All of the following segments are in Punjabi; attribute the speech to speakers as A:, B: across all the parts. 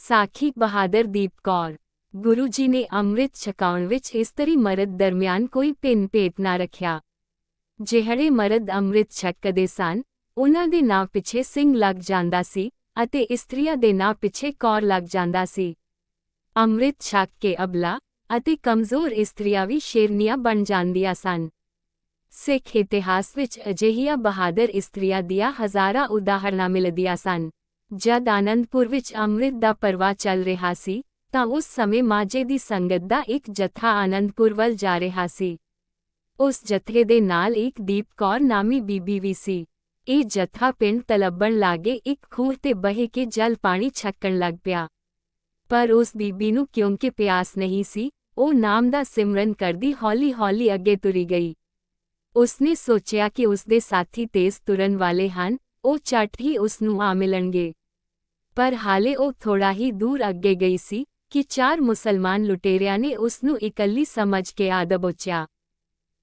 A: ਸਾਖੀ ਬਹਾਦਰ ਦੀਪ ਕੌਰ। ਗੁਰੂ ਜੀ ਨੇ ਅੰਮ੍ਰਿਤ ਛਕਾਉਣ ਵਿੱਚ ਇਸਤਰੀ ਮਰਦ ਦਰਮਿਆਨ ਕੋਈ ਭਿੰਨ ਭੇਤ ਨਾ ਰੱਖਿਆ। ਜਿਹੜੇ ਮਰਦ ਅੰਮ੍ਰਿਤ ਛਕਦੇ ਸਨ, ਉਨ੍ਹਾਂ ਦੇ ਨਾਂ ਪਿੱਛੇ ਸਿੰਘ ਲੱਗ ਜਾਂਦਾ ਸੀ ਅਤੇ ਇਸਤਰੀਆਂ ਦੇ ਨਾਂ ਪਿੱਛੇ ਕੌਰ ਲੱਗ ਜਾਂਦਾ ਸੀ। ਅੰਮ੍ਰਿਤ ਛਕ ਕੇ ਅਬਲਾ ਅਤੇ ਕਮਜ਼ੋਰ ਇਸਤਰੀਆਂ ਵੀ ਸ਼ੇਰਨੀਆਂ ਬਣ ਜਾਂਦੀਆਂ ਸਨ। ਸਿੱਖ ਇਤਿਹਾਸ ਵਿੱਚ ਅਜਿਹੀਆਂ ਬਹਾਦਰ ਇਸਤਰੀਆਂ ਦੀਆਂ ਹਜ਼ਾਰਾਂ ਉਦਾਹਰਨਾਂ ਮਿਲਦੀਆਂ ਸਨ। ਜਦ ਆਨੰਦਪੁਰ ਵਿੱਚ ਅੰਮ੍ਰਿਤ ਦਾ ਪਰਵਾਹ ਚੱਲ ਰਿਹਾ ਸੀ, ਤਾਂ ਉਸ ਸਮੇਂ ਮਾਝੇ ਦੀ ਸੰਗਤ ਦਾ ਇੱਕ ਜੱਥਾ ਆਨੰਦਪੁਰ ਵੱਲ ਜਾ ਰਿਹਾ ਸੀ। ਉਸ ਜਥੇ ਦੇ ਨਾਲ ਇੱਕ ਦੀਪ ਕੌਰ ਨਾਮੀ ਬੀਬੀ ਵੀ ਸੀ। ਇਹ ਜੱਥਾ ਪਿੰਡ ਤਲੱਬਣ ਲਾਗੇ ਇੱਕ ਖੂਹ ਤੇ ਬਹਿ ਕੇ ਜਲ ਪਾਣੀ ਛਕਣ ਲੱਗ ਪਿਆ। ਪਰ ਉਸ ਬੀਬੀ ਨੂੰ ਕਿਉਂਕਿ ਪਿਆਸ ਨਹੀਂ ਸੀ, ਉਹ ਨਾਮ ਦਾ ਸਿਮਰਨ ਕਰਦੀ ਹੌਲੀ-ਹੌਲੀ ਅੱਗੇ ਤੁਰੀ ਗਈ। ਉਸਨੇ ਸੋਚਿਆ ਕਿ ਉਸਦੇ ਸਾਥੀ ਤੇਜ਼ ਤੁਰਨ ਵਾਲੇ ਹਨ, ਉਹ ਝੱਟ ਹੀ ਉਸ ਨੂੰ ਆ ਮਿਲਣਗੇ। ਪਰ ਹਾਲੇ ਉਹ ਥੋੜਾ ਹੀ ਦੂਰ ਅੱਗੇ ਗਈ ਸੀ ਕਿ 4 ਮੁਸਲਮਾਨ ਲੁਟੇਰਿਆਂ ਨੇ ਉਸ ਨੂੰ ਇਕੱਲੀ ਸਮਝ ਕੇ ਆ ਦਬੋਚਿਆ।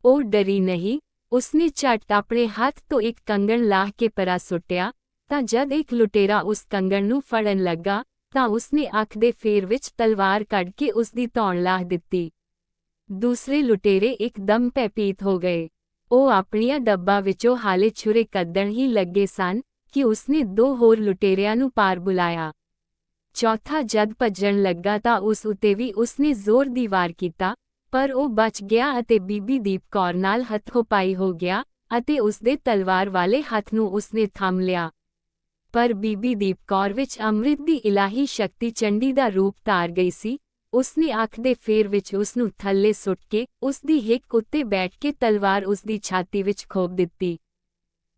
A: ਉਹ ਡਰੀ ਨਹੀਂ, ਉਸਨੇ ਝੱਟ ਆਪਣੇ ਹੱਥ ਤੋਂ ਇੱਕ ਕੰਗਣ ਲਾਹ ਕੇ ਪਰਾਂ ਸੁੱਟਿਆ, ਤਾਂ ਜਦ ਇੱਕ ਲੁਟੇਰਾ ਉਸ ਕੰਗਣ ਨੂੰ ਫੜਨ ਲੱਗਾ, ਤਾਂ ਉਸਨੇ ਅੱਖ ਦੇ ਫੇਰ ਵਿੱਚ ਤਲਵਾਰ ਕੱਢ ਕੇ ਉਸਦੀ ਧੌਣ ਲਾਹ ਦਿੱਤੀ। ਦੂਸਰੇ ਲੁਟੇਰੇ ਇੱਕਦਮ ਭੈਭੀਤ ਹੋ ਗਏ। ਉਹ ਆਪਣੀਆਂ ਡੱਬਾਂ ਵਿੱਚੋਂ ਹਾਲੇ ਛੁਰੇ ਕੱਢਣ ਹੀ ਲੱਗੇ ਸਨ ਕਿ ਉਸਨੇ 2 ਹੋਰ ਲੁਟੇਰਿਆਂ ਨੂੰ ਪਾਰ ਬੁਲਾਇਆ। ਚੌਥਾ ਜਦ ਭੱਜਣ ਲੱਗਾ ਤਾਂ ਉਸ ਉਤੇ ਵੀ ਉਸਨੇ ਜ਼ੋਰ ਦੀ ਵਾਰ ਕੀਤਾ, ਪਰ ਉਹ ਬਚ ਗਿਆ ਅਤੇ ਬੀਬੀ ਦੀਪ ਕੌਰ ਨਾਲ ਹੱਥੋਂ-ਪਾਈ ਹੋ ਗਿਆ ਅਤੇ ਉਸਦੇ ਤਲਵਾਰ ਵਾਲੇ ਹੱਥ ਨੂੰ ਉਸਨੇ ਥੰਮ ਲਿਆ। ਪਰ ਬੀਬੀ ਦੀਪ ਕੌਰ ਵਿੱਚ ਅੰਮ੍ਰਿਤ ਦੀ ਇਲਾਹੀ ਸ਼ਕਤੀ ਚੰਡੀ ਦਾ ਰੂਪ ਧਾਰ ਗਈ ਸੀ। ਉਸਨੇ ਅੱਖ ਦੇ ਫੇਰ ਵਿੱਚ ਉਸਨੂੰ ਥੱਲੇ ਸੁੱਟ ਕੇ ਉਸਦੀ ਹਿੱਕ ਉੱਤੇ ਬੈਠ ਕੇ ਤਲਵਾਰ ਉਸਦੀ ਛਾਤੀ ਵਿੱਚ ਖੋਭ ਦਿੱਤੀ।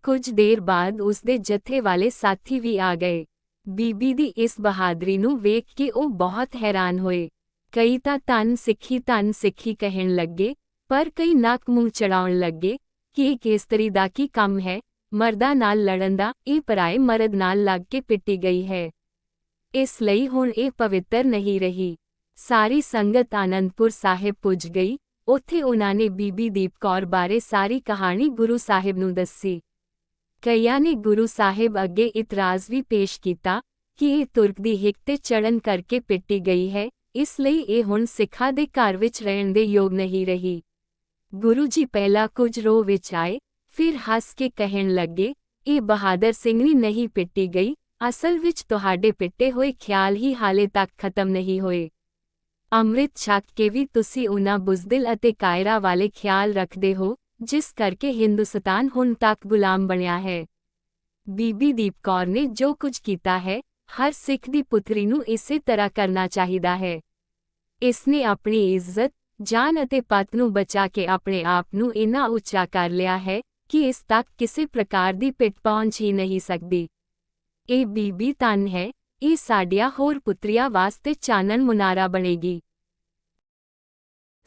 A: ਕੁਝ ਦੇਰ ਬਾਅਦ ਉਸਦੇ ਜਥੇ ਵਾਲੇ ਸਾਥੀ ਵੀ ਆ ਗਏ। ਬੀਬੀ ਦੀ ਇਸ ਬਹਾਦਰੀ ਨੂੰ ਵੇਖ ਕੇ ਉਹ ਬਹੁਤ ਹੈਰਾਨ ਹੋਏ। ਕਈ ਤਾਂ ਧੰਨ ਸਿੱਖੀ ਕਹਿਣ ਲੱਗੇ, ਪਰ ਕਈ ਨੱਕ ਮੂੰਹ ਚੜਾਉਣ ਲੱਗੇ ਕਿ ਇਹ ਇਸਤਰੀ ਦਾ ਕੀ ਕੰਮ ਹੈ, ਮਰਦਾਂ ਨਾਲ ਲੜਨ ਦਾ, ਇਹ ਪਰਾਏ ਮਰਦ ਨਾਲ ਲੱਗ ਕੇ ਪਿੱਟੀ ਗਈ ਹੈ। ਇਸ ਲਈ ਹੁਣ ਇਹ ਪਵਿੱਤਰ ਨਹੀਂ ਰਹੀ। ਸਾਰੀ ਸੰਗਤ ਆਨੰਦਪੁਰ ਸਾਹਿਬ ਪੁੱਜ ਗਈ। ਉੱਥੇ ਉਨ੍ਹਾਂ ਨੇ ਬੀਬੀ ਦੀਪ ਕੌਰ ਬਾਰੇ ਸਾਰੀ ਕਹਾਣੀ ਗੁਰੂ ਸਾਹਿਬ ਨੂੰ ਦੱਸੀ। ਕਈਆਂ ਨੇ ਗੁਰੂ ਸਾਹਿਬ ਅੱਗੇ ਇਤਰਾਜ਼ ਵੀ ਪੇਸ਼ ਕੀਤਾ ਕਿ ਇਹ ਤੁਰਕ ਦੀ ਹਿੱਕ ਤੇ ਚੜ੍ਹਨ ਕਰਕੇ ਪਿੱਟੀ ਗਈ ਹੈ, ਇਸ ਲਈ ਇਹ ਹੁਣ ਸਿੱਖਾਂ ਦੇ ਘਰ ਵਿੱਚ ਰਹਿਣ ਦੇ ਯੋਗ ਨਹੀਂ ਰਹੀ। ਗੁਰੂ ਜੀ ਪਹਿਲਾਂ ਕੁਝ ਰੋਹ ਵਿੱਚ ਆਏ, ਫਿਰ ਹੱਸ ਕੇ ਕਹਿਣ ਲੱਗੇ, ਇਹ ਬਹਾਦਰ ਸਿੰਘਣੀ ਨਹੀਂ ਪਿੱਟੀ ਗਈ, ਅਸਲ ਵਿੱਚ ਤੁਹਾਡੇ ਪਿੱਟੇ ਹੋਏ ਖਿਆਲ ਹੀ ਹਾਲੇ ਤੱਕ ਖਤਮ ਨਹੀਂ ਹੋਏ। ਅੰਮ੍ਰਿਤ ਛਕ ਕੇ ਵੀ ਤੁਸੀਂ ਉਨ੍ਹਾਂ ਬੁਜ਼ਦਿਲ ਅਤੇ ਕਾਇਰਾ ਵਾਲੇ ਖਿਆਲ ਰੱਖਦੇ ਹੋ, ਜਿਸ ਕਰਕੇ ਹਿੰਦੁਸਤਾਨ ਹੁਣ ਤੱਕ ਗੁਲਾਮ ਬਣਿਆ ਹੈ। ਬੀਬੀ ਦੀਪ ਕੌਰ ਨੇ ਜੋ ਕੁਝ ਕੀਤਾ ਹੈ, ਹਰ ਸਿੱਖ ਦੀ ਪੁੱਤਰੀ ਨੂੰ ਇਸੇ ਤਰ੍ਹਾਂ ਕਰਨਾ ਚਾਹੀਦਾ ਹੈ। ਇਸਨੇ ਆਪਣੀ ਇੱਜ਼ਤ, ਜਾਨ ਅਤੇ ਪਤ ਨੂੰ ਬਚਾ ਕੇ ਆਪਣੇ ਆਪ ਨੂੰ ਇੰਨਾ ਉੱਚਾ ਕਰ ਲਿਆ ਹੈ ਕਿ ਇਸ ਤੱਕ ਕਿਸੇ ਪ੍ਰਕਾਰ ਦੀ ਪਿੱਠ ਪਹੁੰਚ ਹੀ ਨਹੀਂ ਸਕਦੀ। ਇਹ ਬੀਬੀ ਧੰਨ ਹੈ, ਇਹ ਸਾਡੀਆਂ ਹੋਰ ਪੁੱਤਰੀਆਂ ਵਾਸਤੇ ਚਾਨਣ ਮੁਨਾਰਾ ਬਣੇਗੀ।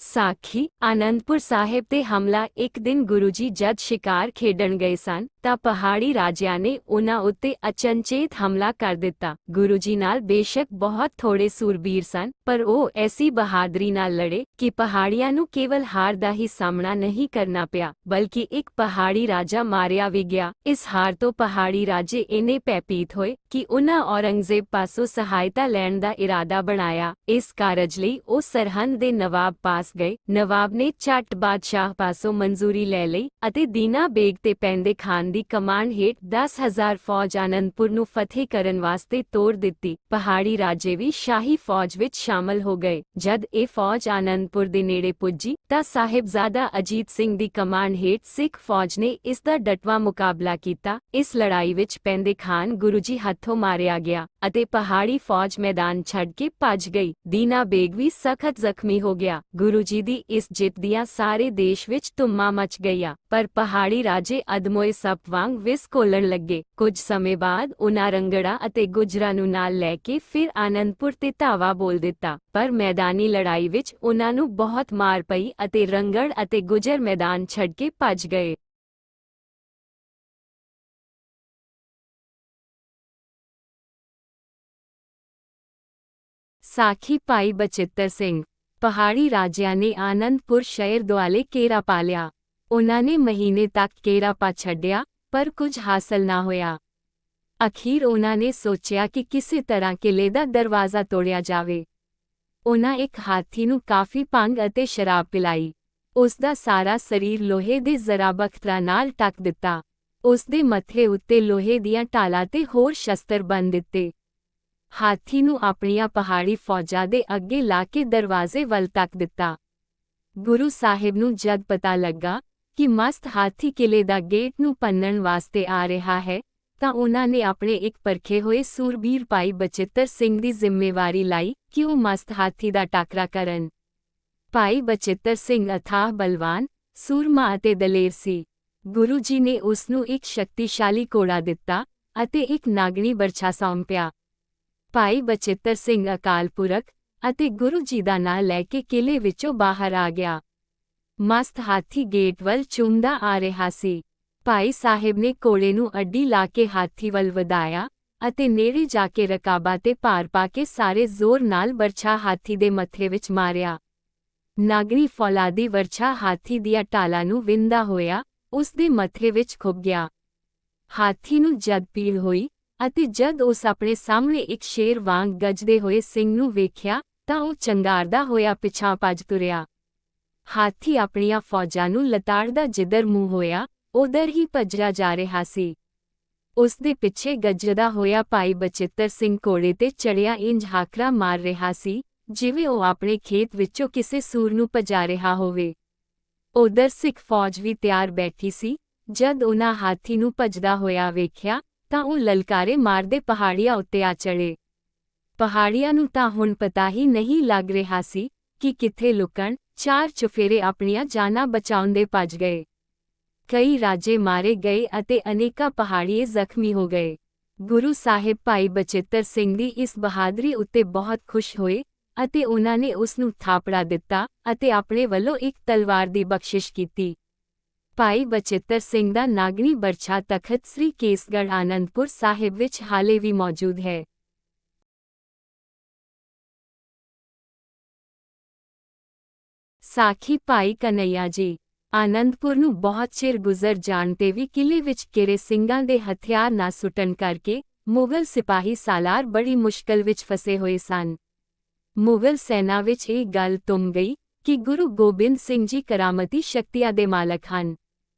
A: ਸਾਖੀ ਆਨੰਦਪੁਰ ਸਾਹਿਬ ਤੇ ਹਮਲਾ। ਇੱਕ ਦਿਨ ਗੁਰੂ ਜੀ ਜਦ ਸ਼ਿਕਾਰ ਖੇਡਣ ਗਏ ਸਨ, ਤਾਂ ਪਹਾੜੀ ਰਾਜਿਆਂ ਨੇ ਉਨ੍ਹਾਂ ਉੱਤੇ ਅਚਨਚੇਤ ਹਮਲਾ ਕਰ ਦਿੱਤਾ। ਗੁਰੂ ਜੀ ਨਾਲ ਬੇਸ਼ੱਕ ਬਹੁਤ ਥੋੜੇ ਸੂਰਬੀਰ ਸਨ, ਪਰ ਉਹ ਐਸੀ ਬਹਾਦਰੀ ਨਾਲ ਲੜੇ ਕਿ ਪਹਾੜੀਆਂ ਨੂੰ ਕੇਵਲ ਹਾਰ ਦਾ ਹੀ ਸਾਹਮਣਾ ਨਹੀਂ ਕਰਨਾ ਪਿਆ, ਬਲਕਿ ਇੱਕ ਪਹਾੜੀ ਰਾਜਾ ਮਾਰਿਆ ਵੀ ਗਿਆ। ਇਸ ਹਾਰ ਤੋਂ ਪਹਾੜੀ ਰਾਜੇ ਇੰਨੇ ਭੈਭੀਤ ਹੋਏ ਕਿ ਉਨ੍ਹਾਂ ਔਰੰਗਜ਼ੇਬ ਪਾਸੋਂ ਸਹਾਇਤਾ ਲੈਣ ਦਾ ਇਰਾਦਾ ਬਣਾਇਆ। ਇਸ ਕਾਰਜ ਲਈ ਉਹ ਸਰਹੰਦ ਦੇ ਨਵਾਬ ਪਾਸ ਗਏ। ਨਵਾਬ ਨੇ ਝੱਟ ਬਾਦਸ਼ਾਹ ਪਾਸੋਂ ਮਨਜ਼ੂਰੀ ਲੈ ਲਈ ਅਤੇ ਦੀਨਾ ਬੇਗ ਤੇ ਪੈਂਦੇ ਖਾਨ ਦੀ ਕਮਾਂਡ ਹੇਠ 10,000 ਫੌਜ ਆਨੰਦਪੁਰ ਨੂੰ ਫਤਿਹ ਕਰਨ ਵਾਸਤੇ ਤੋੜ ਦਿੱਤੀ। ਪਹਾੜੀ ਰਾਜੇ ਵੀ ਸ਼ਾਹੀ ਫੌਜ ਵਿੱਚ ਸ਼ਾਮਲ ਹੋ ਗਏ। ਜਦ ਇਹ ਫੌਜ ਆਨੰਦਪੁਰ ਦੇ ਨੇੜੇ ਪੁੱਜੀ, ਤਾਂ ਸਾਹਿਬਜ਼ਾਦਾ ਅਜੀਤ ਸਿੰਘ ਦੀ ਕਮਾਂਡ ਹੇਠ ਸਿੱਖ ਫੌਜ ਨੇ ਇਸ ਦਾ ਡਟਵਾਂ ਮੁਕਾਬਲਾ ਕੀਤਾ। ਇਸ ਲੜਾਈ ਵਿੱਚ ਪੈਂਦੇ ਖਾਨ ਗੁਰੂ ਜੀ ਹੱਥੋਂ ਮਾਰਿਆ ਗਿਆ ਅਤੇ ਪਹਾੜੀ ਫੌਜ ਮੈਦਾਨ ਛੱਡ ਕੇ ਭੱਜ ਗਈ। ਦੀਨਾ ਬੇਗ ਵੀ ਸਖਤ ਜ਼ਖਮੀ ਹੋ ਗਿਆ। ਗੁਰੂ ਜੀ ਦੀ ਇਸ ਜਿੱਤ ਦੀਆਂ ਸਾਰੇ ਦੇਸ਼ ਵਿੱਚ ਧੁੰਮਾਂ ਮਚ ਗਈਆਂ, ਪਰ ਪਹਾੜੀ ਰਾਜੇ ਅਦਮੋਏ ਸੱਪ ਵਾਂਗ ਵਿਸ ਘੋਲਣ ਲੱਗੇ। ਕੁਝ ਸਮੇਂ ਬਾਅਦ ਉਨ੍ਹਾਂ ਰੰਗੜਾ ਅਤੇ ਗੁਜਰਾਂ ਨੂੰ ਨਾਲ ਲੈ ਕੇ ਫਿਰ ਆਨੰਦਪੁਰ ਤੇ ਧਾਵਾ ਬੋਲ ਦਿੱਤਾ, ਪਰ ਮੈਦਾਨੀ ਲੜਾਈ ਵਿੱਚ ਉਨ੍ਹਾਂ ਨੂੰ ਬਹੁਤ ਮਾਰ ਪਈ ਅਤੇ ਰੰਗੜ ਅਤੇ ਗੁਜਰ ਮੈਦਾਨ ਛੱਡ ਕੇ ਭੱਜ ਗਏ। ਸਾਖੀ ਭਾਈ ਬਚਿੱਤਰ ਸਿੰਘ। ਪਹਾੜੀ ਰਾਜਿਆਂ ਨੇ ਆਨੰਦਪੁਰ ਸ਼ਹਿਰ ਦੁਆਲੇ ਘੇਰਾ ਪਾ ਲਿਆ। ਉਨ੍ਹਾਂ ਨੇ ਮਹੀਨੇ ਤੱਕ ਘੇਰਾ ਪਾ ਛੱਡਿਆ, ਪਰ ਕੁਝ ਹਾਸਲ ਨਾ ਹੋਇਆ। ਅਖੀਰ ਉਹਨਾਂ ਨੇ ਸੋਚਿਆ ਕਿ ਕਿਸੇ ਤਰ੍ਹਾਂ ਕਿਲੇ ਦਾ ਦਰਵਾਜ਼ਾ ਤੋੜਿਆ ਜਾਵੇ। ਉਹਨਾਂ ਇੱਕ ਹਾਥੀ ਨੂੰ ਕਾਫੀ ਭੰਗ ਅਤੇ ਸ਼ਰਾਬ ਪਿਲਾਈ। ਉਸ ਦਾ ਸਾਰਾ ਸਰੀਰ ਲੋਹੇ ਦੇ ਜ਼ਰਾਬਖਤਰਾਂ ਨਾਲ ਢੱਕ ਦਿੱਤਾ। ਉਸ ਦੇ ਮੱਥੇ ਉੱਤੇ ਲੋਹੇ ਦੀਆਂ ਢਾਲਾਂ ਤੇ ਹੋਰ ਸ਼ਸਤਰ ਬੰਨ੍ਹ ਦਿੱਤੇ। ਹਾਥੀ ਨੂੰ ਆਪਣੀਆਂ ਪਹਾੜੀ ਫੌਜਾਂ ਦੇ ਅੱਗੇ ਲਾ ਕੇ ਦਰਵਾਜ਼ੇ ਵੱਲ ਤੱਕ ਦਿੱਤਾ। ਗੁਰੂ ਸਾਹਿਬ ਨੂੰ ਜਦ ਪਤਾ ਲੱਗਾ ਕਿ ਮਸਤ ਹਾਥੀ ਕਿਲੇ ਦਾ ਗੇਟ ਨੂੰ ਭੰਨਣ ਵਾਸਤੇ ਆ ਰਿਹਾ ਹੈ, ਤਾਂ ਉਹਨਾਂ ਨੇ ਆਪਣੇ ਇੱਕ ਪਰਖੇ ਹੋਏ ਸੂਰਬੀਰ ਭਾਈ ਬਚਿੱਤਰ ਸਿੰਘ ਦੀ ਜ਼ਿੰਮੇਵਾਰੀ ਲਈ ਕਿ ਉਹ ਮਸਤ ਹਾਥੀ ਦਾ ਟਾਕਰਾ ਕਰਨ। ਭਾਈ ਬਚਿੱਤਰ ਸਿੰਘ ਅਥਾਹ ਬਲਵਾਨ, ਸੂਰਮਾ ਅਤੇ ਦਲੇਰ ਸੀ। ਗੁਰੂ ਜੀ ਨੇ ਉਸ ਨੂੰ ਇੱਕ ਸ਼ਕਤੀਸ਼ਾਲੀ ਘੋੜਾ ਦਿੱਤਾ ਅਤੇ ਇੱਕ ਨਾਗਣੀ ਬਰਛਾ ਸੌਂਪਿਆ। ਭਾਈ ਬਚਿੱਤਰ ਸਿੰਘ ਅਕਾਲ ਪੁਰਖ ਅਤੇ ਗੁਰੂ ਜੀ ਦਾ ਨਾਂ ਲੈ ਕੇ ਕਿਲੇ ਵਿੱਚੋਂ ਬਾਹਰ ਆ ਗਿਆ। ਮਸਤ ਹਾਥੀ ਗੇਟ ਵੱਲ ਚੂੰਮਦਾ ਆ ਰਿਹਾ ਸੀ। ਭਾਈ ਸਾਹਿਬ ਨੇ ਘੋੜੇ ਨੂੰ ਅੱਡੀ ਲਾ ਕੇ ਹਾਥੀ ਵੱਲ ਵਧਾਇਆ ਅਤੇ ਨੇੜੇ ਜਾ ਕੇ ਰਕਾਬਾਂ ਤੇ ਭਾਰ ਪਾ ਕੇ ਸਾਰੇ ਜ਼ੋਰ ਨਾਲ ਬਰਛਾ ਹਾਥੀ ਦੇ ਮੱਥੇ ਵਿੱਚ ਮਾਰਿਆ। ਨਾਗਣੀ ਫੌਲਾਦੀ ਵਰਛਾ ਹਾਥੀ ਦੀਆਂ ਢਾਲਾਂ ਨੂੰ ਵਿੰਨ੍ਹਦਾ ਹੋਇਆ ਉਸ ਦੇ ਮੱਥੇ ਵਿੱਚ ਖੁੱਭ ਗਿਆ। ਹਾਥੀ ਨੂੰ ਜਦ ਪੀੜ ਹੋਈ ਅਤੇ ਜਦ ਉਸ ਆਪਣੇ ਸਾਹਮਣੇ ਇੱਕ ਸ਼ੇਰ ਵਾਂਗ ਗੱਜਦੇ ਹੋਏ ਸਿੰਘ ਨੂੰ ਵੇਖਿਆ, ਤਾਂ ਉਹ ਚੰਗਾਰਦਾ ਹੋਇਆ ਪਿਛਾਂਹ ਭੱਜ ਤੁਰਿਆ। ਹਾਥੀ ਆਪਣੀਆਂ ਫੌਜਾਂ ਨੂੰ ਲਤਾੜਦਾ ਜਿੱਧਰ ਮੂੰਹ ਹੋਇਆ ਉਧਰ ਹੀ ਭੱਜਿਆ ਜਾ ਰਿਹਾ ਸੀ। ਉਸ ਦੇ ਪਿੱਛੇ ਗੱਜਦਾ ਹੋਇਆ ਭਾਈ ਬਚਿੱਤਰ ਸਿੰਘ ਘੋੜੇ ਤੇ ਚੜ੍ਹਿਆ ਇੰਜ ਹਾਕਰਾ ਮਾਰ ਰਿਹਾ ਸੀ ਜਿਵੇਂ ਉਹ ਆਪਣੇ ਖੇਤ ਵਿੱਚੋਂ ਕਿਸੇ ਸੂਰ ਨੂੰ ਭਜਾ ਰਿਹਾ ਹੋਵੇ। ਉਧਰ ਸਿੱਖ ਫੌਜ ਵੀ ਤਿਆਰ ਬੈਠੀ ਸੀ। ਜਦ ਉਹਨਾਂ ਹਾਥੀ ਨੂੰ ਭੱਜਦਾ ਹੋਇਆ ਵੇਖਿਆ ਤਾਂ ਉਹ ਲਲਕਾਰੇ ਮਾਰਦੇ ਪਹਾੜੀਆਂ ਉੱਤੇ ਆ ਚੜ੍ਹੇ। ਪਹਾੜੀਆਂ ਨੂੰ ਤਾਂ ਹੁਣ ਪਤਾ ਹੀ ਨਹੀਂ ਲੱਗ ਰਿਹਾ ਸੀ ਕਿ ਕਿੱਥੇ ਲੁਕਣ। ਚਾਰ ਚੁਫੇਰੇ ਆਪਣੀਆਂ ਜਾਨਾਂ ਬਚਾਉਂਦੇ ਭੱਜ ਗਏ। ਕਈ ਰਾਜੇ ਮਾਰੇ ਗਏ ਅਤੇ ਅਨੇਕਾਂ ਪਹਾੜੀਏ ਜ਼ਖਮੀ ਹੋ ਗਏ। ਗੁਰੂ ਸਾਹਿਬ ਭਾਈ ਬਚਿੱਤਰ ਸਿੰਘ ਦੀ ਇਸ ਬਹਾਦਰੀ ਉੱਤੇ ਬਹੁਤ ਖੁਸ਼ ਹੋਏ ਅਤੇ ਉਹਨਾਂ ਨੇ ਉਸ ਨੂੰ ਥਾਪੜਾ ਦਿੱਤਾ ਅਤੇ ਆਪਣੇ ਵੱਲੋਂ ਇੱਕ ਤਲਵਾਰ ਦੀ ਬਖਸ਼ਿਸ਼ ਕੀਤੀ। ਭਾਈ ਬਚਿੱਤਰ ਸਿੰਘ ਦਾ ਨਾਗਣੀ ਬਰਛਾ ਤਖਤ ਸ੍ਰੀ ਕੇਸਗੜ੍ਹ ਆਨੰਦਪੁਰ ਸਾਹਿਬ ਵਿੱਚ ਹਾਲੇ ਵੀ ਮੌਜੂਦ ਹੈ। ਸਾਖੀ ਭਾਈ ਕਨਈਆ ਜੀ। ਆਨੰਦਪੁਰ ਨੂੰ ਬਹੁਤ ਚਿਰ ਗੁਜ਼ਰ ਜਾਣ ਤੇ ਵੀ ਕਿਲੇ ਵਿੱਚ ਘਿਰੇ ਸਿੰਘਾਂ ਦੇ ਹਥਿਆਰ ਨਾ ਸੁੱਟਣ ਕਰਕੇ ਮੁਗਲ ਸਿਪਾਹੀ ਸਾਲਾਰ ਬੜੀ ਮੁਸ਼ਕਲ ਵਿੱਚ ਫਸੇ ਹੋਏ ਸਨ। ਮੁਗਲ ਸੈਨਾ ਵਿੱਚ ਇਹ ਗੱਲ ਤੁੰਮ ਗਈ ਕਿ ਗੁਰੂ ਗੋਬਿੰਦ ਸਿੰਘ ਜੀ ਕਰਾਮਤੀ ਸ਼ਕਤੀਆਂ ਦੇ ਮਾਲਕ ਹਨ।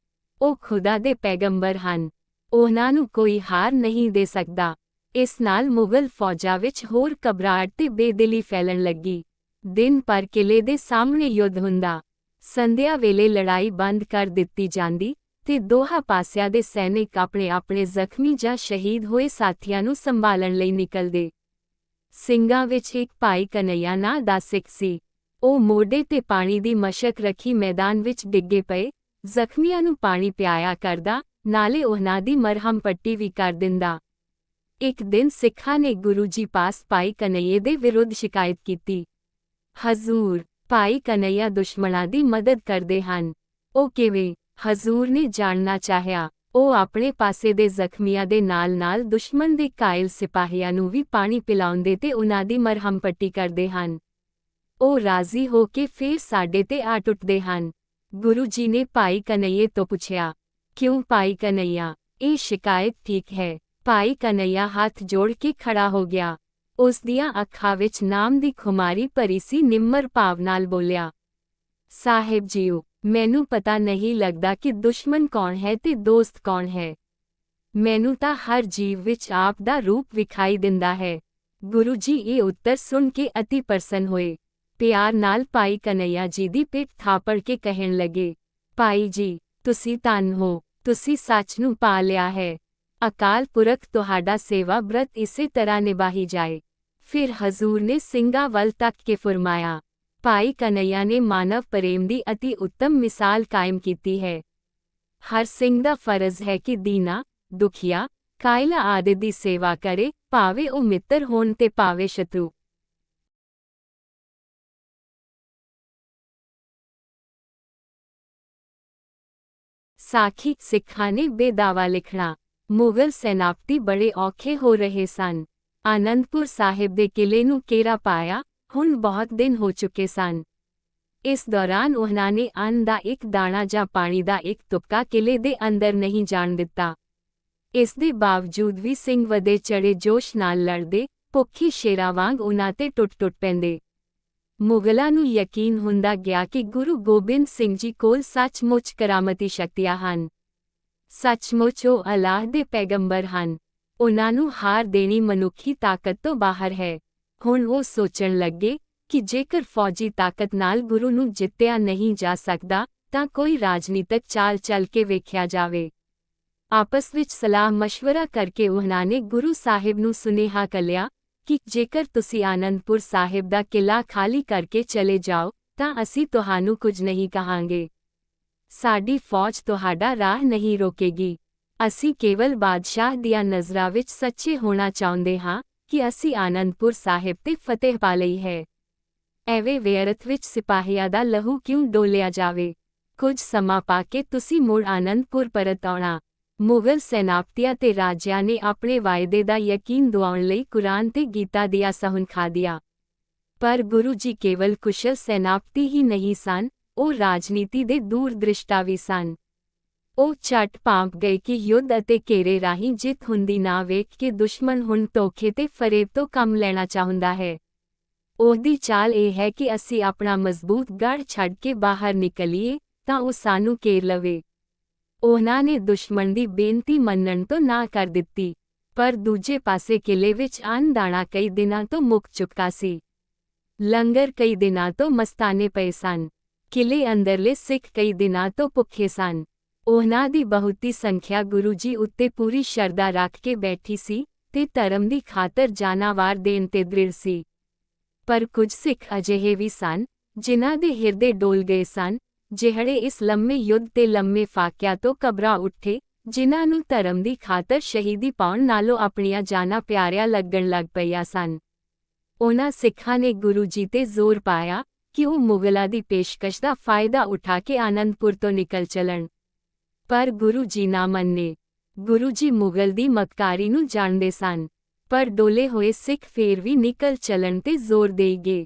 A: ਉਹ ਖੁਦਾ ਦੇ ਪੈਗੰਬਰ ਹਨ। ਉਹਨਾਂ ਨੂੰ ਕੋਈ ਹਾਰ ਨਹੀਂ ਦੇ ਸਕਦਾ। ਇਸ ਨਾਲ ਮੁਗਲ ਫੌਜਾਂ ਵਿੱਚ ਹੋਰ ਘਬਰਾਹਟ ਤੇ ਬੇਦਿਲੀ ਫੈਲਣ ਲੱਗੀ। ਦਿਨ ਪਰ ਕਿਲੇ ਦੇ ਸਾਹਮਣੇ ਯੁੱਧ ਹੁੰਦਾ। ਸੰਧਿਆ ਵੇਲੇ ਲੜਾਈ ਬੰਦ ਕਰ ਦਿੱਤੀ ਜਾਂਦੀ ਤੇ ਦੋਹਾਂ ਪਾਸਿਆਂ ਦੇ ਸੈਨਿਕ ਆਪਣੇ ਆਪਣੇ ਜ਼ਖਮੀ ਜਾਂ ਸ਼ਹੀਦ ਹੋਏ ਸਾਥੀਆਂ ਨੂੰ ਸੰਭਾਲਣ ਲਈ ਨਿਕਲਦੇ। ਸਿੰਘਾਂ ਵਿੱਚ ਇੱਕ ਭਾਈ ਕਨਈਆ ਨਾਂ ਦਾ ਸਿੱਖ ਸੀ। ਉਹ ਮੋਢੇ ਤੇ ਪਾਣੀ ਦੀ ਮਸ਼ਕ ਰੱਖੀ ਮੈਦਾਨ ਵਿੱਚ ਡਿੱਗੇ ਪਏ ਜ਼ਖਮੀਆਂ ਨੂੰ ਪਾਣੀ ਪਿਆਇਆ ਕਰਦਾ, ਨਾਲੇ ਉਹਨਾਂ ਦੀ ਮਰਹਮ ਪੱਟੀ ਵੀ ਕਰ ਦਿੰਦਾ। ਇੱਕ ਦਿਨ ਸਿੱਖਾਂ ਨੇ ਗੁਰੂ ਜੀ ਪਾਸ ਭਾਈ ਕਨਈਏ ਦੇ ਵਿਰੁੱਧ ਸ਼ਿਕਾਇਤ ਕੀਤੀ। ਹਜ਼ੂਰ, ਭਾਈ ਕਨਈਆ ਦੁਸ਼ਮਣਾਂ ਦੀ ਮਦਦ ਕਰਦੇ ਹਨ। ਉਹ ਕਿਵੇਂ? ਹਜ਼ੂਰ ਨੇ ਜਾਣਨਾ ਚਾਹਿਆ। ਉਹ ਆਪਣੇ ਪਾਸੇ ਦੇ ਜ਼ਖਮੀਆਂ ਦੇ ਨਾਲ-ਨਾਲ ਦੁਸ਼ਮਣ ਦੇ ਕਾਇਲ ਸਿਪਾਹੀਆਂ ਨੂੰ ਵੀ ਪਾਣੀ ਪਿਲਾਉਂਦੇ ਤੇ ਉਹਨਾਂ ਦੀ ਮਰਹਮ ਪੱਟੀ ਕਰਦੇ ਹਨ। ਉਹ ਰਾਜ਼ੀ ਹੋ ਕੇ ਫੇਰ ਸਾਡੇ ਤੇ ਆ ਟੁੱਟਦੇ ਹਨ। ਗੁਰੂ ਜੀ ਨੇ ਭਾਈ ਕਨਈਏ ਤੋਂ ਪੁੱਛਿਆ, ਕਿਉਂ ਭਾਈ ਕਨਈਆ, ਇਹ ਸ਼ਿਕਾਇਤ ਠੀਕ ਹੈ? ਭਾਈ ਕਨਈਆ ਹੱਥ ਜੋੜ ਕੇ ਖੜਾ ਹੋ ਗਿਆ। ਉਸ ਦੀਆਂ ਅੱਖਾਂ ਵਿੱਚ ਨਾਮ ਦੀ ਖੁਮਾਰੀ ਭਰੀ ਸੀ। ਨਿਮਰ ਭਾਵ ਨਾਲ ਬੋਲਿਆ, ਸਾਹਿਬ ਜੀਓ, ਮੈਨੂੰ ਪਤਾ ਨਹੀਂ ਲੱਗਦਾ ਕਿ ਦੁਸ਼ਮਣ ਕੌਣ ਹੈ ਤੇ ਦੋਸਤ ਕੌਣ ਹੈ। ਮੈਨੂੰ ਤਾਂ ਹਰ ਜੀਵ ਵਿੱਚ ਆਪ ਦਾ ਰੂਪ ਵਿਖਾਈ ਦਿੰਦਾ ਹੈ। ਗੁਰੂ ਜੀ ਇਹ ਉੱਤਰ ਸੁਣ ਕੇ ਅਤੀ ਪ੍ਰਸੰਨ ਹੋਏ। ਪਿਆਰ ਨਾਲ ਭਾਈ ਕਨਈਆ ਜੀ ਦੀ ਪਿੱਠ ਥਾਪੜ ਕੇ ਕਹਿਣ ਲੱਗੇ, ਭਾਈ ਜੀ, ਤੁਸੀਂ ਧੰਨ ਹੋ, ਤੁਸੀਂ ਸੱਚ ਨੂੰ ਪਾ ਲਿਆ ਹੈ। ਅਕਾਲ ਪੁਰਖ ਤੁਹਾਡਾ ਸੇਵਾ ਬ੍ਰਤ ਇਸੇ ਤਰ੍ਹਾਂ ਨਿਭਾਈ ਜਾਏ। ਫਿਰ ਹਜ਼ੂਰ ਨੇ ਸਿੰਘਾਂ ਵੱਲ ਤੱਕ ਕੇ ਫਰਮਾਇਆ, ਭਾਈ ਕਨਈਆ ਨੇ ਮਾਨਵ ਪ੍ਰੇਮ ਦੀ ਅਤੀ ਉੱਤਮ ਮਿਸਾਲ ਕਾਇਮ ਕੀਤੀ ਹੈ। ਹਰ ਸਿੰਘ ਦਾ ਫਰਜ਼ ਹੈ ਕਿ ਦੀਨਾ, ਦੁਖੀਆ, ਕਾਇਲਾ ਆਦਿ ਦੀ ਸੇਵਾ ਕਰੇ, ਭਾਵੇਂ ਉਹ ਮਿੱਤਰ ਹੋਣ ਤੇ ਭਾਵੇਂ ਸ਼ਤਰੂ। ਸਾਖੀ ਸਿੱਖਾਂ ਨੇ ਬੇਦਾਵਾ ਲਿਖਣਾ। ਮੁਗਲ ਸੈਨਾਪਤੀ ਬੜੇ ਔਖੇ ਹੋ ਰਹੇ ਸਨ। ਆਨੰਦਪੁਰ ਸਾਹਿਬ ਦੇ ਕਿਲੇ ਨੂੰ ਘੇਰਾ ਪਾਇਆ ਹੁਣ ਬਹੁਤ ਦਿਨ ਹੋ ਚੁੱਕੇ ਸਨ। ਇਸ ਦੌਰਾਨ ਉਹਨਾਂ ਨੇ ਅੰਨ ਦਾ ਇੱਕ ਦਾਣਾ ਜਾਂ ਪਾਣੀ ਦਾ ਇੱਕ ਤੁਪਕਾ ਕਿਲੇ ਦੇ ਅੰਦਰ ਨਹੀਂ ਜਾਣ ਦਿੱਤਾ। ਇਸ ਦੇ ਬਾਵਜੂਦ ਵੀ ਸਿੰਘ ਵਧੇ ਚੜੇ ਜੋਸ਼ ਨਾਲ ਲੜਦੇ, ਭੁੱਖੀ ਸ਼ੇਰਾਂ ਵਾਂਗ ਉਨ੍ਹਾਂ ਤੇ ਟੁੱਟ ਪੈਂਦੇ। ਮੁਗਲਾਂ ਨੂੰ ਯਕੀਨ ਹੁੰਦਾ ਗਿਆ ਕਿ ਗੁਰੂ ਗੋਬਿੰਦ ਸਿੰਘ ਜੀ ਕੋਲ ਸੱਚਮੁੱਚ ਕਰਾਮਤੀ ਸ਼ਕਤੀਆਂ ਹਨ। ਸੱਚਮੁੱਚ ਉਹ ਅੱਲਾਹ ਦੇ ਪੈਗੰਬਰ ਹਨ। ਉਨ੍ਹਾਂ ਨੂੰ ਹਾਰ ਦੇਣੀ ਮਨੁੱਖੀ ਤਾਕਤ ਤੋਂ ਬਾਹਰ ਹੈ। ਹੁਣ ਉਹ ਸੋਚਣ ਲੱਗੇ ਕਿ ਜੇਕਰ ਫੌਜੀ ਤਾਕਤ ਨਾਲ ਗੁਰੂ ਨੂੰ ਜਿੱਤਿਆ ਨਹੀਂ ਜਾ ਸਕਦਾ, ਤਾਂ ਕੋਈ ਰਾਜਨੀਤਕ ਚਾਲ ਚੱਲ ਕੇ ਵੇਖਿਆ ਜਾਵੇ। ਆਪਸ ਵਿੱਚ ਸਲਾਹ ਮਸ਼ਵਰਾ ਕਰਕੇ ਉਹਨਾਂ ਨੇ ਗੁਰੂ ਸਾਹਿਬ ਨੂੰ ਸੁਨੇਹਾ ਘੱਲਿਆ ਕਿ ਜੇਕਰ ਤੁਸੀਂ ਆਨੰਦਪੁਰ ਸਾਹਿਬ ਦਾ ਕਿਲ੍ਹਾ ਖਾਲੀ ਕਰਕੇ ਚਲੇ ਜਾਓ, ਤਾਂ ਅਸੀਂ ਤੁਹਾਨੂੰ ਕੁਝ ਨਹੀਂ ਕਹਾਂਗੇ। ਸਾਡੀ ਫੌਜ ਤੁਹਾਡਾ ਰਾਹ ਨਹੀਂ ਰੋਕੇਗੀ। ਅਸੀਂ ਕੇਵਲ ਬਾਦਸ਼ਾਹ ਦੀਆਂ ਨਜ਼ਰਾਂ ਵਿੱਚ ਸੱਚੇ ਹੋਣਾ ਚਾਹੁੰਦੇ ਹਾਂ ਕਿ ਅਸੀਂ ਆਨੰਦਪੁਰ ਸਾਹਿਬ ਤੇ ਫਤਿਹ ਪਾ ਲਈ ਹੈ। ਐਵੇਂ ਵਿਅਰਥ ਵਿੱਚ ਸਿਪਾਹੀਆਂ ਦਾ ਲਹੂ ਕਿਉਂ ਡੋਲਿਆ ਜਾਵੇ। ਕੁਝ ਸਮਾਂ ਪਾ ਕੇ ਤੁਸੀਂ ਮੁੜ ਆਨੰਦਪੁਰ ਪਰਤ ਆਉਣਾ। ਮੁਗਲ ਸੈਨਾਪਤੀਆਂ ਤੇ ਰਾਜਿਆਂ ਨੇ ਆਪਣੇ ਵਾਅਦੇ ਦਾ ਯਕੀਨ ਦਿਵਾਉਣ ਲਈ ਕੁਰਾਨ ਤੇ ਗੀਤਾ ਦੀਆਂ ਸਹੁੰ ਖਾਧੀਆਂ। ਪਰ ਗੁਰੂ ਜੀ ਕੇਵਲ ਕੁਸ਼ਲ ਸੈਨਾਪਤੀ ਹੀ ਨਹੀਂ ਸਨ, ਉਹ ਰਾਜਨੀਤੀ ਦੇ ਦੂਰਦ੍ਰਿਸ਼ਟਾ ਵੀ ਸਨ। ਉਹ ਝਟ ਭਾਂਪ ਗਏ ਕਿ ਯੁੱਧ ਅਤੇ ਘੇਰੇ ਰਾਹੀਂ ਜਿੱਤ ਹੁੰਦੀ ਨਾ ਵੇਖ ਕੇ ਦੁਸ਼ਮਣ ਹੁਣ ਧੋਖੇ ਤੇ ਫਰੇਬ ਤੋਂ ਕੰਮ ਲੈਣਾ ਚਾਹੁੰਦਾ ਹੈ। ਉਹਦੀ ਚਾਲ ਇਹ ਹੈ ਕਿ ਅਸੀਂ ਆਪਣਾ ਮਜ਼ਬੂਤ ਗੜ੍ਹ ਛੱਡ ਕੇ ਬਾਹਰ ਨਿਕਲੀਏ ਤਾਂ ਉਹ ਸਾਨੂੰ ਘੇਰ ਲਵੇ। ਉਹਨਾਂ ਨੇ ਦੁਸ਼ਮਣ ਦੀ ਬੇਨਤੀ ਮੰਨਣ ਤੋਂ ਨਾ ਕਰ ਦਿੱਤੀ, ਪਰ ਦੂਜੇ ਪਾਸੇ ਕਿਲੇ ਵਿੱਚ ਅੰਨ ਦਾਣਾ ਕਈ ਦਿਨਾਂ ਤੋਂ ਮੁੱਕ ਚੁੱਕਾ ਸੀ। ਲੰਗਰ ਕਈ ਦਿਨਾਂ ਤੋਂ ਮਸਤਾਨੇ ਪਏ ਸਨ। ਕਿਲੇ ਅੰਦਰਲੇ ਸਿੱਖ ਕਈ ਦਿਨਾਂ ਤੋਂ ਭੁੱਖੇ ਸਨ। ਉਹਨਾਂ ਦੀ ਬਹੁਤੀ ਸੰਖਿਆ ਗੁਰੂ ਜੀ ਉੱਤੇ ਪੂਰੀ ਸ਼ਰਧਾ ਰੱਖ ਕੇ ਬੈਠੀ ਸੀ ਤੇ ਧਰਮ ਦੀ ਖਾਤਰ ਜਾਨਾਂ ਵਾਰ ਦੇਣ ਤੇ ਦ੍ਰਿੜ ਸੀ। ਪਰ ਕੁਝ ਸਿੱਖ ਅਜਿਹੇ ਵੀ ਸਨ ਜਿਨ੍ਹਾਂ ਦੇ ਹਿਰਦੇ ਡੋਲ ਗਏ ਸਨ, ਜਿਹੜੇ ਇਸ ਲੰਮੇ ਯੁੱਧ ਤੇ ਲੰਮੇ ਫਾਕਿਆਂ ਤੋਂ ਘਬਰਾ ਉੱਠੇ, ਜਿਨ੍ਹਾਂ ਨੂੰ ਧਰਮ ਦੀ ਖਾਤਰ ਸ਼ਹੀਦੀ ਪਾਉਣ ਨਾਲੋਂ ਆਪਣੀਆਂ ਜਾਨਾਂ ਪਿਆਰਿਆਂ ਲੱਗਣ ਲੱਗ ਪਈਆਂ ਸਨ। ਉਹਨਾਂ ਸਿੱਖਾਂ ਨੇ ਗੁਰੂ ਜੀ ਤੇ ਜ਼ੋਰ ਪਾਇਆ ਕਿ ਉਹ ਮੁਗਲਾਂ ਦੀ ਪੇਸ਼ਕਸ਼ ਦਾ ਫਾਇਦਾ ਉਠਾ ਕੇ ਆਨੰਦਪੁਰ ਤੋਂ ਨਿਕਲ ਚੱਲਣ। ਪਰ ਗੁਰੂ ਜੀ ਨਾ ਮੰਨੇ। ਗੁਰੂ ਜੀ ਮੁਗਲ ਦੀ ਮਕਕਾਰੀ ਨੂੰ ਜਾਣਦੇ ਸਨ, ਪਰ ਡੋਲੇ ਹੋਏ ਸਿੱਖ ਫੇਰ ਵੀ ਨਿਕਲ ਚੱਲਣ ਤੇ ਜ਼ੋਰ ਦੇਈ ਗਏ।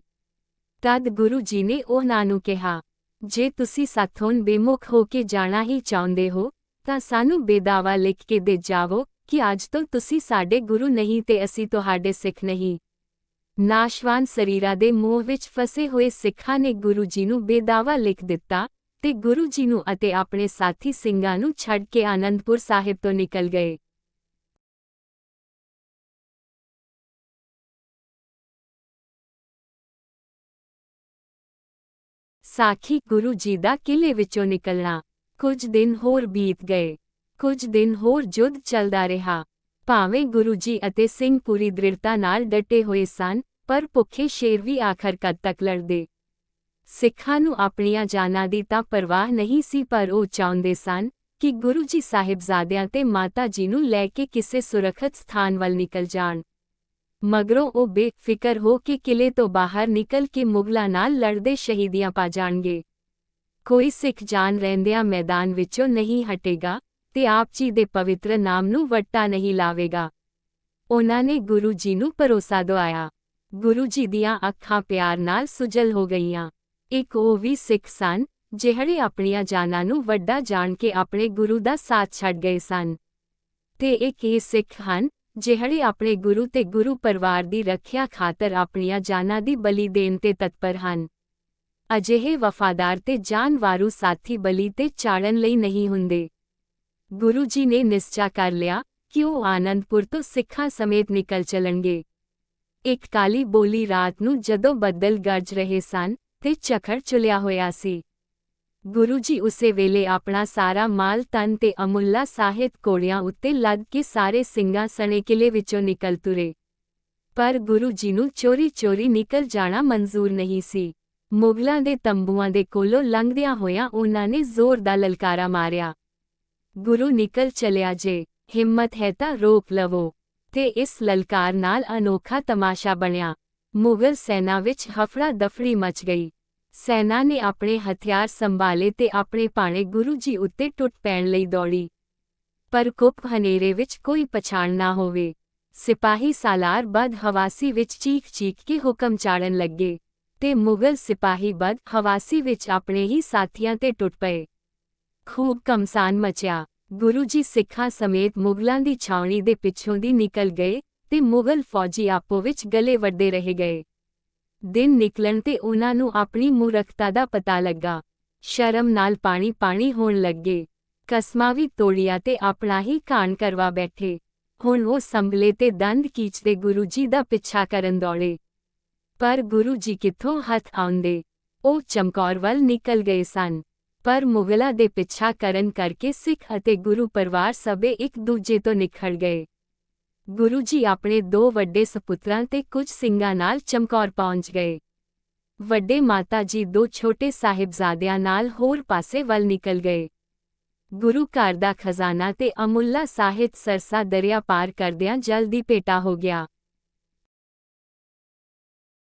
A: ਤਦ ਗੁਰੂ ਜੀ ਨੇ ਉਹਨਾਂ ਨੂੰ ਕਿਹਾ, ਜੇ ਤੁਸੀਂ ਸਾਥੋਂ ਬੇਮੁਖ ਹੋ ਕੇ ਜਾਣਾ ਹੀ ਚਾਹੁੰਦੇ ਹੋ, ਤਾਂ ਸਾਨੂੰ ਬੇਦਾਵਾ ਲਿਖ ਕੇ ਦੇ ਜਾਵੋ ਕਿ ਅੱਜ ਤੋਂ ਤੁਸੀਂ ਸਾਡੇ ਗੁਰੂ ਨਹੀਂ ਤੇ ਅਸੀਂ ਤੁਹਾਡੇ ਸਿੱਖ ਨਹੀਂ। ਨਾਸ਼ਵਾਨ ਸਰੀਰਾਂ ਦੇ ਮੋਹ ਵਿੱਚ ਫਸੇ ਹੋਏ ਸਿੱਖਾਂ ਨੇ ਗੁਰੂ ਜੀ ਨੂੰ ਬੇਦਾਵਾ ਲਿਖ ਦਿੱਤਾ ਤੇ ਗੁਰੂ ਜੀ ਨੂੰ ਅਤੇ ਆਪਣੇ ਸਾਥੀ ਸਿੰਘਾਂ ਨੂੰ ਛੱਡ ਕੇ ਆਨੰਦਪੁਰ ਸਾਹਿਬ ਤੋਂ ਨਿਕਲ ਗਏ। ਸਾਖੀ ਗੁਰੂ ਜੀ ਦਾ ਕਿਲੇ ਵਿੱਚੋਂ ਨਿਕਲਣਾ। ਕੁਝ ਦਿਨ ਹੋਰ ਬੀਤ ਗਏ। ਕੁਝ ਦਿਨ ਹੋਰ ਯੁੱਧ ਚੱਲਦਾ ਰਿਹਾ। ਭਾਵੇਂ ਗੁਰੂ ਜੀ ਅਤੇ ਸਿੰਘ ਪੂਰੀ ਦ੍ਰਿੜਤਾ ਨਾਲ ਡਟੇ ਹੋਏ ਸਨ, ਪਰ ਭੁੱਖੇ ਸ਼ੇਰ ਵੀ ਆਖਰ ਕਦ ਤੱਕ ਲੜਦੇ। ਸਿੱਖਾਂ ਨੂੰ ਆਪਣੀਆਂ ਜਾਨਾਂ ਦੀ ਤਾਂ ਪਰਵਾਹ ਨਹੀਂ ਸੀ, ਪਰ ਉਹ ਚਾਹੁੰਦੇ ਸਨ ਕਿ ਗੁਰੂ ਜੀ ਸਾਹਿਬਜ਼ਾਦਿਆਂ ਤੇ ਮਾਤਾ ਜੀ ਨੂੰ ਲੈ ਕੇ ਕਿਸੇ ਸੁਰੱਖਿਅਤ ਸਥਾਨ ਵੱਲ ਨਿਕਲ ਜਾਣ। ਮਗਰੋਂ ਉਹ ਬੇਫਿਕਰ ਹੋ ਕੇ ਕਿਲੇ ਤੋਂ ਬਾਹਰ ਨਿਕਲ ਕੇ ਮੁਗਲਾਂ ਨਾਲ ਲੜਦੇ ਸ਼ਹੀਦੀਆਂ ਪਾ ਜਾਣਗੇ। ਕੋਈ ਸਿੱਖ ਜਾਨ ਰਹਿੰਦਿਆਂ ਮੈਦਾਨ ਵਿੱਚੋਂ ਨਹੀਂ ਹਟੇਗਾ ਤੇ ਆਪ ਜੀ ਦੇ ਪਵਿੱਤਰ ਨਾਮ ਨੂੰ ਵੱਟਾ ਨਹੀਂ ਲਾਵੇਗਾ। ਉਹਨਾਂ ਨੇ ਗੁਰੂ ਜੀ ਨੂੰ ਭਰੋਸਾ ਦਿਵਾਇਆ। ਗੁਰੂ ਜੀ ਦੀਆਂ ਅੱਖਾਂ ਪਿਆਰ ਨਾਲ ਸੁਜਲ ਹੋ ਗਈਆਂ। ਇੱਕ ਉਹ ਵੀ ਸਿੱਖ ਸਨ ਜਿਹੜੇ ਆਪਣੀਆਂ ਜਾਨਾਂ ਨੂੰ ਵੱਡਾ ਜਾਣ ਕੇ ਆਪਣੇ ਗੁਰੂ ਦਾ ਸਾਥ ਛੱਡ ਗਏ ਸਨ, ਤੇ ਇੱਕ ਇਹ ਸਿੱਖ ਹਨ ਜਿਹੜੇ ਆਪਣੇ ਗੁਰੂ ਤੇ ਗੁਰੂ ਪਰਿਵਾਰ ਦੀ ਰੱਖਿਆ ਖਾਤਰ ਆਪਣੀਆਂ ਜਾਨਾਂ ਦੀ ਬਲੀ ਦੇਣ ਤੇ ਤਤਪਰ ਹਨ। ਅਜਿਹੇ ਵਫਾਦਾਰ ਤੇ ਜਾਨਵਾਰੂ ਸਾਥੀ ਬਲੀ ਤੇ ਚਾੜਨ ਲਈ ਨਹੀਂ ਹੁੰਦੇ। ਗੁਰੂ ਜੀ ਨੇ ਨਿਸ਼ਚਾ ਕਰ ਲਿਆ ਕਿ ਉਹ ਆਨੰਦਪੁਰ ਤੋਂ ਸਿੱਖਾਂ ਸਮੇਤ ਨਿਕਲ ਚੱਲਣਗੇ। ਇੱਕ ਕਾਲੀ ਬੋਲੀ ਰਾਤ ਨੂੰ ਜਦੋਂ ਬੱਦਲ ਗਰਜ ਰਹੇ ਸਨ ਤੇ ਝੱਖੜ ਚੁਲਿਆ ਹੋਇਆ ਸੀ, ਗੁਰੂ ਜੀ ਉਸੇ ਵੇਲੇ ਆਪਣਾ ਸਾਰਾ ਮਾਲ ਤਨ ਤੇ ਅਮੁੱਲਾ ਸਾਹਿਤ ਘੋੜਿਆਂ ਉੱਤੇ ਲੱਦ ਕੇ ਸਾਰੇ ਸਿੰਘਾਂ ਸਣੇ ਕਿਲੇ ਵਿੱਚੋਂ ਨਿਕਲ ਤੁਰੇ। ਪਰ ਗੁਰੂ ਜੀ ਨੂੰ ਚੋਰੀ ਨਿਕਲ ਜਾਣਾ ਮਨਜ਼ੂਰ ਨਹੀਂ ਸੀ। ਮੁਗਲਾਂ ਦੇ ਤੰਬੂਆਂ ਦੇ ਕੋਲੋਂ ਲੰਘਦਿਆਂ ਹੋਇਆਂ ਉਹਨਾਂ ਨੇ ਜ਼ੋਰ ਦਾ ਲਲਕਾਰਾ ਮਾਰਿਆ, ਗੁਰੂ ਨਿਕਲ ਚੱਲਿਆ, ਜੇ ਹਿੰਮਤ ਹੈ ਤਾਂ ਰੋਕ ਲਵੋ। ਤੇ ਇਸ ਲਲਕਾਰ ਨਾਲ ਅਨੋਖਾ ਤਮਾਸ਼ਾ ਬਣਿਆ। ਮੁਗਲ ਸੈਨਾ ਵਿੱਚ ਹਫੜਾ ਦਫੜੀ ਮਚ ਗਈ। ਸੈਨਾ ਨੇ ਆਪਣੇ ਹਥਿਆਰ ਸੰਭਾਲੇ ਤੇ ਆਪਣੇ ਭਾਣੇ ਗੁਰੂ ਜੀ ਉੱਤੇ ਟੁੱਟ ਪੈਣ ਲਈ ਦੌੜੀ। ਪਰ ਕੁੱਪ ਹਨੇਰੇ ਵਿੱਚ ਕੋਈ ਪਛਾਣ ਨਾ ਹੋਵੇ। ਸਿਪਾਹੀ ਸਾਲਾਰ ਬਦ ਹਵਾਸੀ ਵਿੱਚ ਚੀਖ ਕੇ ਹੁਕਮ ਚਾੜਨ ਲੱਗੇ ਤੇ ਮੁਗਲ ਸਿਪਾਹੀ ਬਦ ਹਵਾਸੀ ਵਿੱਚ ਆਪਣੇ ਹੀ ਸਾਥੀਆਂ ਤੇ ਟੁੱਟ ਪਏ। ਖੂਬ ਘਮਸਾਨ ਮਚਿਆ। ਗੁਰੂ ਜੀ ਸਿੱਖਾਂ ਸਮੇਤ ਮੁਗਲਾਂ ਦੀ ਛਾਉਣੀ ਦੇ ਪਿੱਛੋਂ ਦੀ ਨਿਕਲ ਗਏ ਤੇ ਮੁਗਲ ਫੌਜੀ ਆਪੋ ਵਿੱਚ ਗਲੇ ਵੱਢਦੇ ਰਹਿ ਗਏ। ਦਿਨ ਨਿਕਲਣ ਤੇ ਉਹਨਾਂ ਨੂੰ ਆਪਣੀ ਮੂਰਖਤਾ ਦਾ ਪਤਾ ਲੱਗਾ। ਸ਼ਰਮ ਨਾਲ ਪਾਣੀ ਹੋਣ ਲੱਗੇ। ਕਸਮਾਂ ਵੀ ਤੋੜੀਆਂ ਤੇ ਆਪਣਾ ਹੀ ਘਾਣ ਕਰਵਾ ਬੈਠੇ। ਹੁਣ ਉਹ ਸੰਭਲੇ ਤੇ ਦੰਦ ਕੀਚਦੇ ਗੁਰੂ ਜੀ ਦਾ ਪਿੱਛਾ ਕਰਨ ਦੌੜੇ। ਪਰ ਗੁਰੂ ਜੀ ਕਿੱਥੋਂ ਹੱਥ ਆਉਂਦੇ। ਉਹ ਚਮਕੌਰ ਵੱਲ ਨਿਕਲ ਗਏ ਸਨ। ਪਰ ਮੁਗਲਾਂ ਦੇ ਪਿੱਛਾ ਕਰਨ ਕਰਕੇ ਸਿੱਖ ਅਤੇ ਗੁਰੂ ਪਰਿਵਾਰ ਸਭੇ ਇੱਕ ਦੂਜੇ ਤੋਂ ਨਿਖੜ ਗਏ। ਗੁਰੂ ਜੀ ਆਪਣੇ 2 ਵੱਡੇ ਸਪੁੱਤਰਾਂ ਤੇ ਕੁਝ ਸਿੰਘਾਂ ਨਾਲ ਚਮਕੌਰ ਪਹੁੰਚ ਗਏ। ਵੱਡੇ ਮਾਤਾ ਜੀ 2 ਛੋਟੇ ਸਾਹਿਬਜ਼ਾਦਿਆਂ ਨਾਲ ਹੋਰ ਪਾਸੇ ਵੱਲ ਨਿਕਲ ਗਏ। ਗੁਰੂ ਘਰ ਦਾ ਖਜ਼ਾਨਾ ਤੇ ਅਮੁੱਲਾ ਸਾਹਿਤ ਸਰਸਾ ਦਰਿਆ ਪਾਰ ਕਰਦਿਆਂ ਜਲਦੀ ਭੇਟਾ ਹੋ ਗਿਆ।